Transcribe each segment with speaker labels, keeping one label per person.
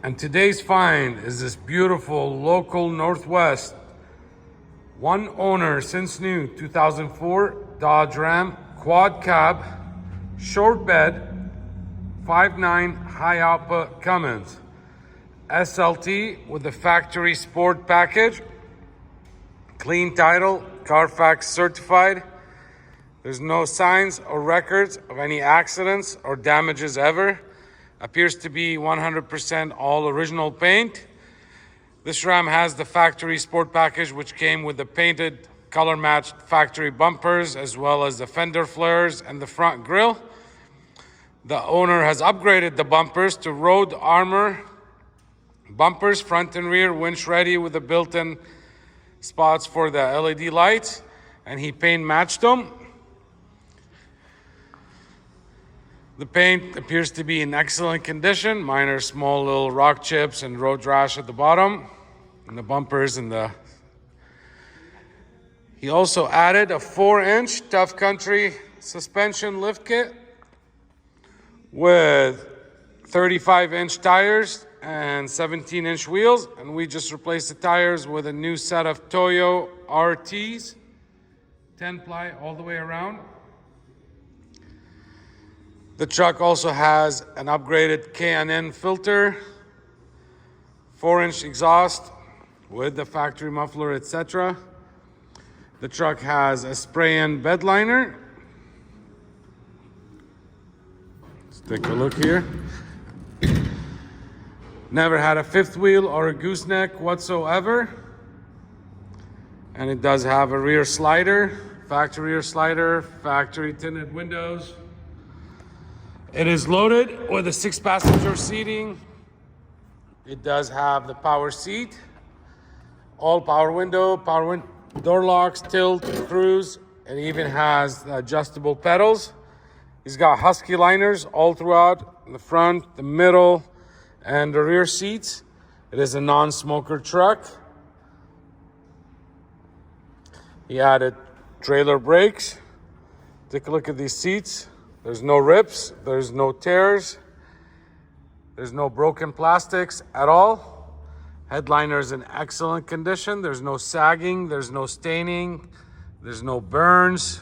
Speaker 1: And today's find is this beautiful local Northwest, one owner since new, 2004 Dodge Ram quad cab, short bed, 5.9 high output Cummins. SLT with the factory sport package, clean title, CARFAX certified. There's no signs or records of any accidents or damages ever. Appears to be 100% all original paint. This Ram has the factory sport package, which came with the painted color matched factory bumpers, as well as the fender flares and the front grille. The owner has upgraded the bumpers to road armor bumpers, front and rear, winch ready with the built-in spots for the LED lights, and he paint matched them. The paint appears to be in excellent condition, minor small little rock chips and road rash at the bottom, and the bumpers and the... He also added a 4-inch Tough Country suspension lift kit with 35-inch tires and 17-inch wheels, and we just replaced the tires with a new set of TOYO RTs, 10-ply all the way around. The truck also has an upgraded K&N filter, 4-inch exhaust with the factory muffler, etc. The truck has a spray-in bed liner. Let's take a look here. Never had a fifth wheel or a gooseneck whatsoever. And it does have a rear slider, factory tinted windows. It is loaded with a 6-passenger seating. It does have the power seat, all power window, door locks, tilt, cruise. It even has adjustable pedals. He's got Husky liners all throughout the front, the middle, and the rear seats. It is a non-smoker truck. He added trailer brakes. Take a look at these seats. There's no rips, there's no tears, there's no broken plastics at all. Headliner is in excellent condition. There's no sagging, there's no staining, there's no burns.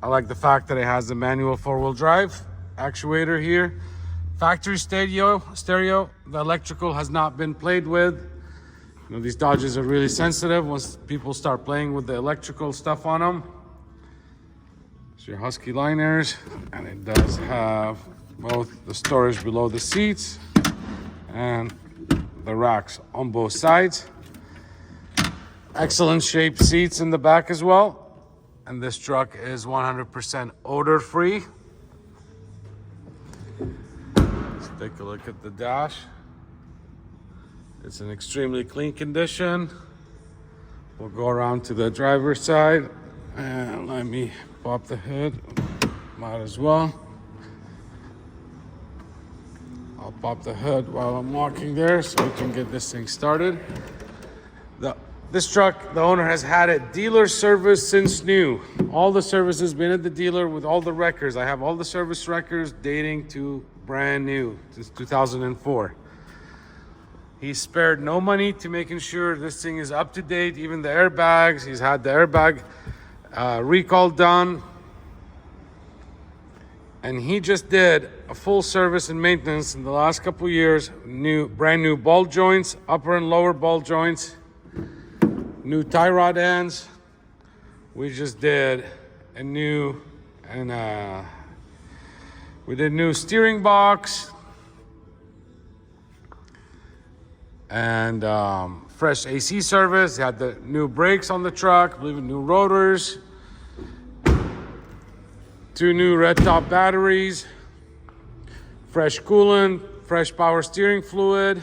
Speaker 1: I like the fact that it has the manual 4-wheel drive actuator here. Factory stereo. The electrical has not been played with. You know, these Dodges are really sensitive once people start playing with the electrical stuff on them. It's your Husky liners, and it does have both the storage below the seats and the racks on both sides. Excellent shaped seats in the back as well. And this truck is 100% odor free. Let's take a look at the dash. It's in extremely clean condition. We'll go around to the driver's side and let me pop the hood. Might as well. I'll pop the hood while I'm walking there so we can get this thing started. This truck, the owner has had it dealer service since new. All the service has been at the dealer with all the records. I have all the service records dating to brand new, since 2004. He spared no money to making sure this thing is up to date, even the airbags. He's had the airbag recall done. And he just did a full service and maintenance in the last couple of years. Brand new ball joints, upper and lower ball joints. New tie rod ends. We just did a new new steering box and fresh AC service. Had the new brakes on the truck, I believe new rotors, 2 new red top batteries, fresh coolant, fresh power steering fluid.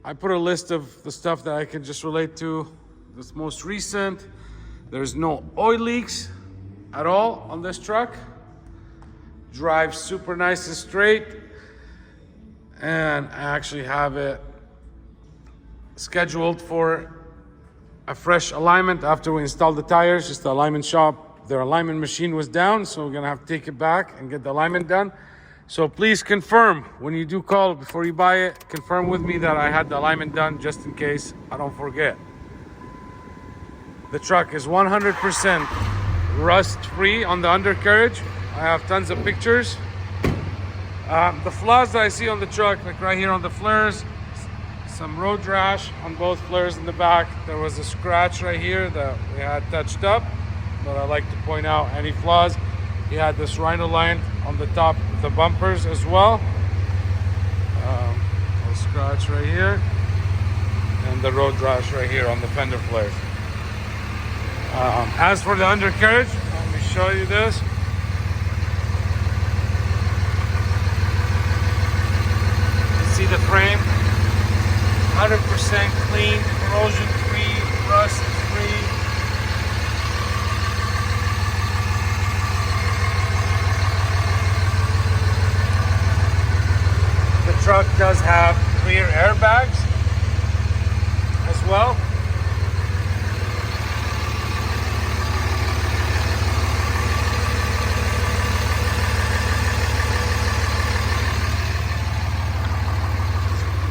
Speaker 1: I put a list of the stuff that I can just relate to. This most recent, there's no oil leaks at all on this truck. Drives super nice and straight. And I actually have it scheduled for a fresh alignment after we installed the tires. Just the alignment shop, their alignment machine was down, so we're gonna have to take it back and get the alignment done. So please confirm when you do call before you buy it, confirm with me that I had the alignment done just in case I don't forget. The truck is 100% rust free on the undercarriage. I have tons of pictures. The flaws that I see on the truck, like right here on the flares, some road rash on both flares in the back. There was a scratch right here that we had touched up, but I like to point out any flaws. He had this rhino line on the top of the bumpers as well. A scratch right here, and the road rash right here on the fender flares. As for the undercarriage, let me show you this. You see the frame, 100% clean, corrosion free, rust free. The truck does have rear airbags as well.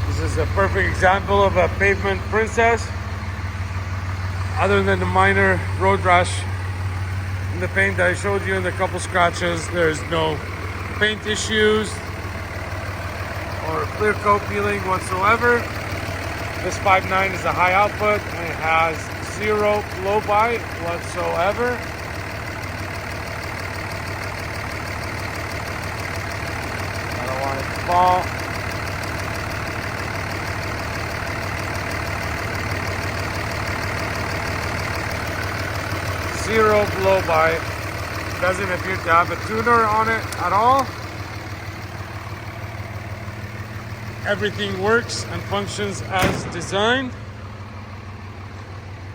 Speaker 1: This is a perfect example of a pavement princess. Other than the minor road rash in the paint that I showed you and the couple scratches, there's no paint issues or clear coat peeling whatsoever. This 5.9 is a high output and it has zero blow-by whatsoever. I don't want it to fall. Zero blow-by. Doesn't appear to have a tuner on it at all. Everything works and functions as designed.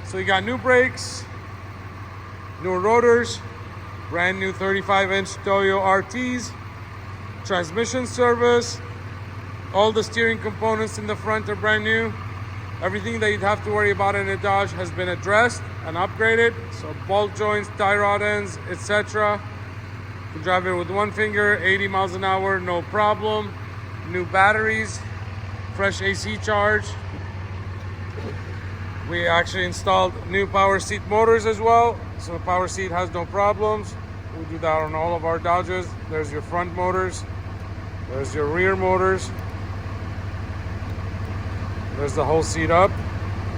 Speaker 1: So you got new brakes, new rotors, brand new 35-inch TOYO RTs, transmission service, all the steering components in the front are brand new. Everything that you'd have to worry about in a Dodge has been addressed and upgraded. So bolt joints, tie rod ends, etc. You can drive it with one finger, 80 miles an hour, no problem. New batteries, fresh AC charge. We actually installed new power seat motors as well, so the power seat has no problems. We do that on all of our Dodges. There's your front motors, there's your rear motors, there's the whole seat up,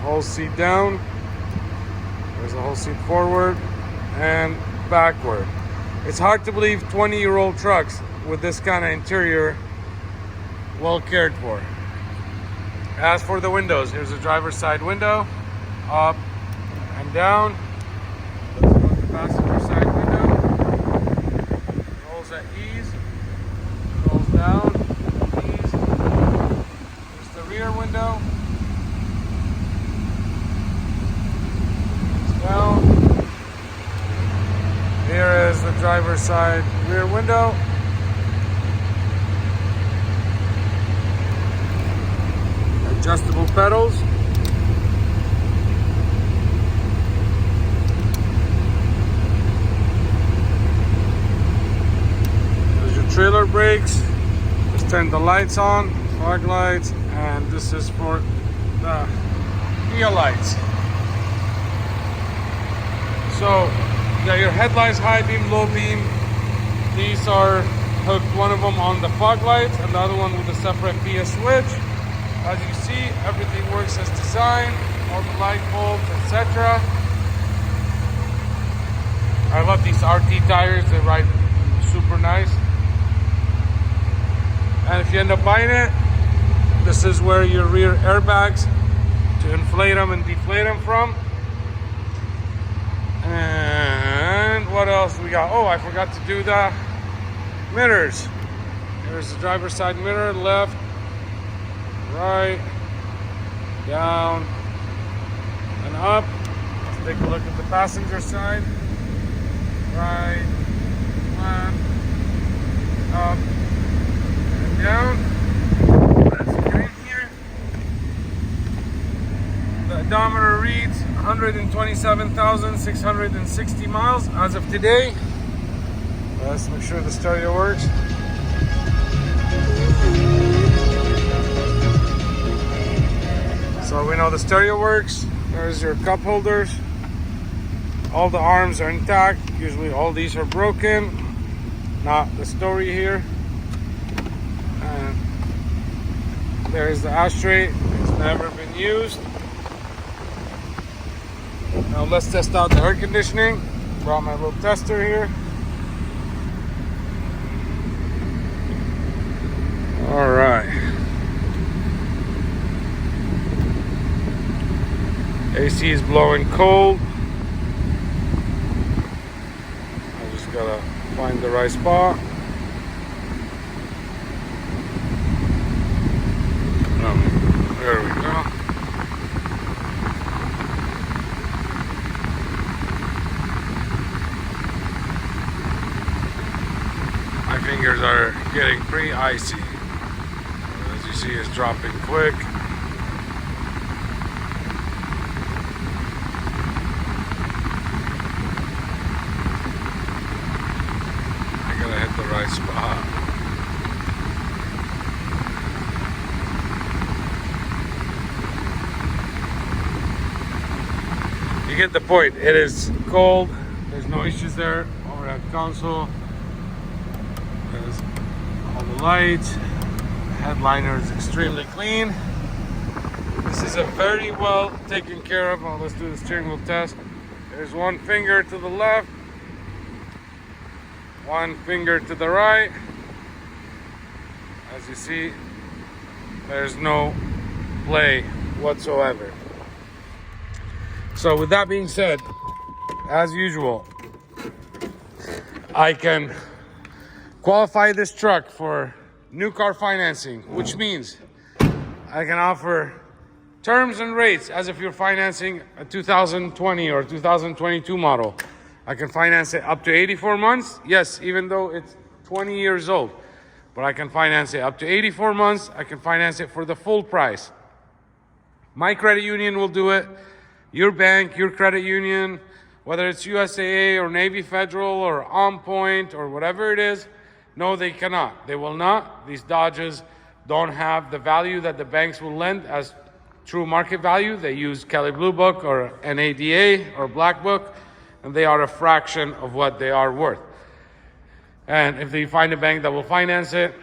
Speaker 1: whole seat down, there's the whole seat forward and backward. It's hard to believe 20-year-old trucks with this kind of interior well cared for. As for the windows, here's the driver's side window, up and down. Let's go to the passenger side window. Rolls at ease, rolls down, ease. Here's the rear window. It's down. Here is the driver's side rear window. Adjustable pedals. There's your trailer brakes. Just turn the lights on, fog lights, and this is for the rear lights. So you got your headlights, high beam, low beam. These are hooked, one of them on the fog lights and the other one with a separate PS switch. As you see, everything works as designed, all the light bulbs, etc. I love these RT tires, they ride super nice. And if you end up buying it, this is where your rear airbags to inflate them and deflate them from. And what else we got? Oh, I forgot to do the mirrors. Here's the driver's side mirror, left, right, down, and up. Let's take a look at the passenger side. Right, left, up, and down. Let's get in here. The odometer reads 127,660 miles as of today. Let's make sure the stereo works. So we know the stereo works. There's your cup holders. All the arms are intact. Usually all these are broken. Not the story here. And there's the ashtray. It's never been used. Now let's test out the air conditioning. Brought my little tester here. All right. AC is blowing cold. I just gotta find the right spot. There we go. My fingers are getting pretty icy. As you see, it's dropping quick. I gotta hit the right spot. You get the point. It is cold. There's no issues there. Overhead console. There's all the lights. The headliner is extremely clean. This is a very well taken care of. Well, let's do the steering wheel test. There's one finger to the left, one finger to the right. As you see, there's no play whatsoever. So with that being said, as usual, I can qualify this truck for new car financing, which means I can offer terms and rates as if you're financing a 2020 or 2022 model. I can finance it up to 84 months. Yes, even though it's 20 years old, but I can finance it up to 84 months. I can finance it for the full price. My credit union will do it. Your bank, your credit union, whether it's USAA or Navy Federal or On Point or whatever it is, no, they cannot. They will not. These Dodges don't have the value that the banks will lend as true market value. They use Kelley Blue Book or NADA or Black Book, and they are a fraction of what they are worth. And if they find a bank that will finance it,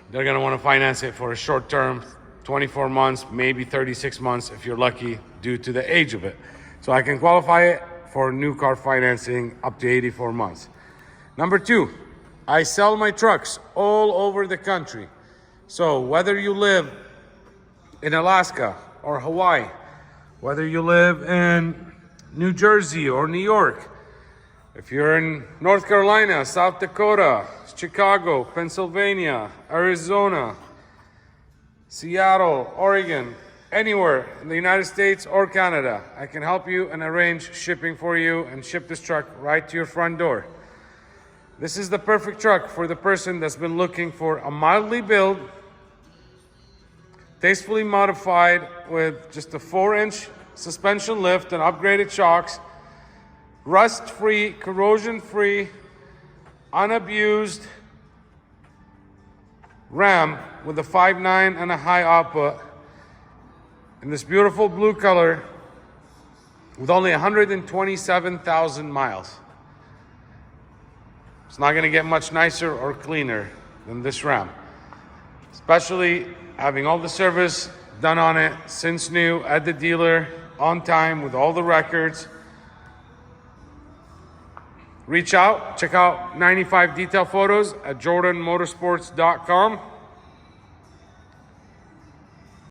Speaker 1: they're going to want to finance it for a short term, 24 months, maybe 36 months if you're lucky, due to the age of it. So I can qualify it for new car financing up to 84 months. Number two, I sell my trucks all over the country. So whether you live in Alaska or Hawaii, whether you live in New Jersey or New York, if you're in North Carolina, South Dakota, Chicago, Pennsylvania, Arizona, Seattle, Oregon, anywhere in the United States or Canada, I can help you and arrange shipping for you and ship this truck right to your front door. This is the perfect truck for the person that's been looking for a mildly built, tastefully modified with just a 4-inch suspension lift and upgraded shocks, rust-free, corrosion-free, unabused Ram with a 5.9 and a high output in this beautiful blue color with only 127,000 miles. It's not going to get much nicer or cleaner than this Ram, especially having all the service done on it since new at the dealer on time with all the records. Reach out, check out 95 detail photos at jordanmotorsports.com.